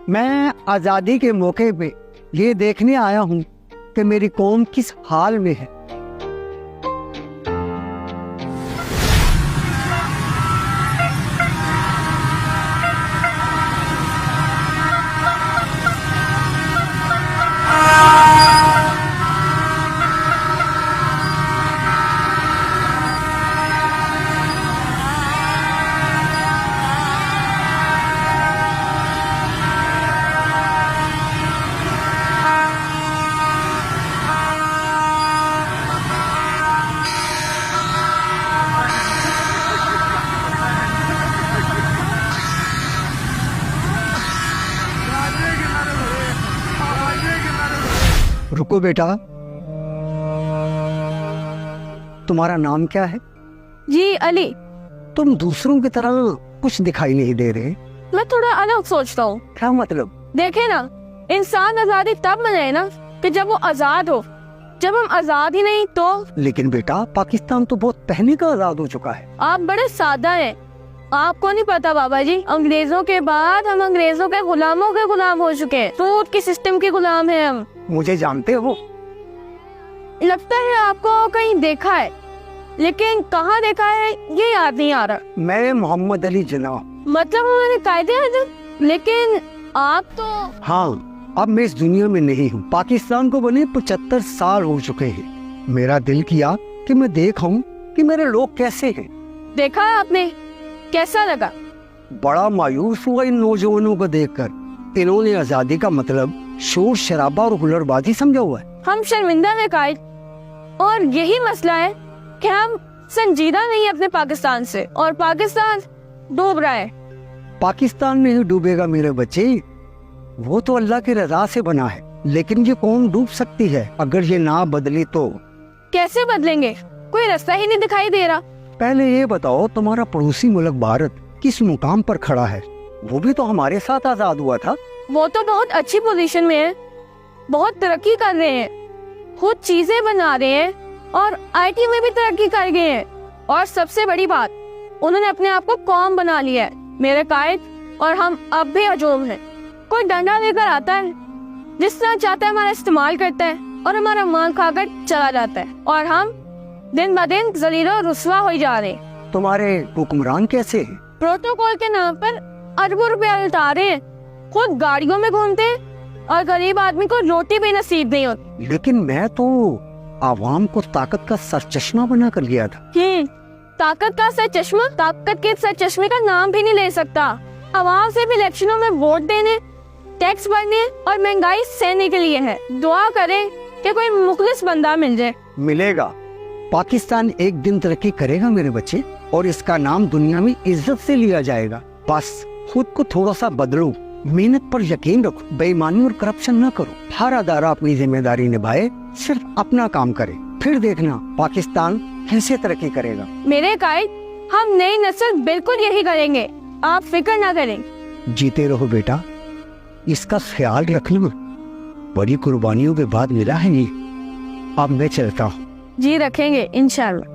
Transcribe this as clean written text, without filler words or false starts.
मैं आज़ादी के मौके पे ये देखने आया हूँ कि मेरी कौम किस हाल में है। रुको बेटा, तुम्हारा नाम क्या है? जी अली। तुम दूसरों की तरह कुछ दिखाई नहीं दे रहे। मैं थोड़ा अलग सोचता हूँ। क्या मतलब? देखे ना, इंसान आजादी तब मनाए ना कि जब वो आजाद हो। जब हम आजाद ही नहीं तो। लेकिन बेटा, पाकिस्तान तो बहुत पहले का आजाद हो चुका है। आप बड़े सादा हैं। आपको नहीं पता बाबा जी, अंग्रेजों के बाद हम अंग्रेजों के गुलामों के गुलाम हो चुके हैं। सूद के सिस्टम के गुलाम हैं हम। मुझे जानते हो? लगता है आपको कहीं देखा है, लेकिन कहाँ देखा है ये याद नहीं आ रहा। मैं मोहम्मद अली जिन्ना। मतलब उन्होंने कायदे आज़ाद, लेकिन आप तो। हाँ, अब मैं इस दुनिया में नहीं हूँ। पाकिस्तान को बने 75 साल हो चुके हैं। मेरा दिल किया कि मैं देखूं कि मेरे लोग कैसे हैं। देखा है आपने? कैसा लगा? बड़ा मायूस हुआ इन नौजवानों को देखकर। इन्होंने आजादी का मतलब शोर शराबा और हुल्लड़बाजी समझा हुआ है। हम शर्मिंदा हैं कायद, और यही मसला है कि हम संजीदा नहीं अपने पाकिस्तान से, और पाकिस्तान डूब रहा है। पाकिस्तान नहीं डूबेगा मेरे बच्चे, वो तो अल्लाह की रजा से बना है। लेकिन ये कौन डूब सकती है अगर ये ना बदली तो? कैसे बदलेंगे? कोई रास्ता ही नहीं दिखाई दे रहा। पहले ये बताओ, तुम्हारा पड़ोसी मुल्क भारत किस मुकाम पर खड़ा है? वो भी तो हमारे साथ आजाद हुआ था। वो तो बहुत अच्छी पोजीशन में है, बहुत तरक्की कर रहे हैं, खुद चीजें बना रहे हैं, और आईटी में भी तरक्की कर गए हैं। और सबसे बड़ी बात, उन्होंने अपने आप को कौम बना लिया है मेरे कायद, और हम अब भी अजूम हैं। कोई डंडा लेकर आता है, जिस तरह चाहता है हमारा इस्तेमाल करता है, और हमारा माल खाकर चला जाता है, और हम दिन ब दिन जलीलो रुस्वा हो जा रहे हैं। तुम्हारे हुक्मरान कैसे हैं? प्रोटोकॉल के नाम पर अरबों रुपया लुटा रहे हैं, खुद गाड़ियों में घूमते हैं, और गरीब आदमी को रोटी भी नसीब नहीं होती। लेकिन मैं तो आवाम को ताकत का सरचश्मा बना कर लिया था। ताकत का सरचश्मा? ताकत के सरचश्मे का नाम भी नहीं ले सकता। आवाम से भी इलेक्शनों में वोट देने, टैक्स भरने और महंगाई सहने के लिए है। दुआ करें कि कोई मुखलिस बंदा मिल जाए। मिलेगा। पाकिस्तान एक दिन तरक्की करेगा मेरे बच्चे, और इसका नाम दुनिया में इज्जत से लिया जाएगा। बस खुद को थोड़ा सा बदलो, मेहनत पर यकीन रखो, बेईमानी और करप्शन न करो। हर अदारा अपनी जिम्मेदारी निभाए, सिर्फ अपना काम करे, फिर देखना पाकिस्तान कैसे तरक्की करेगा। मेरे कायद, हम नई नस्ल बिल्कुल यही करेंगे, आप फिक्र ना करें। जीते रहो बेटा, इसका ख्याल रखना। बड़ी कुर्बानियों के बाद मिला है ये। अब मैं चलता हूँ। जी रखेंगे इंशाल्लाह।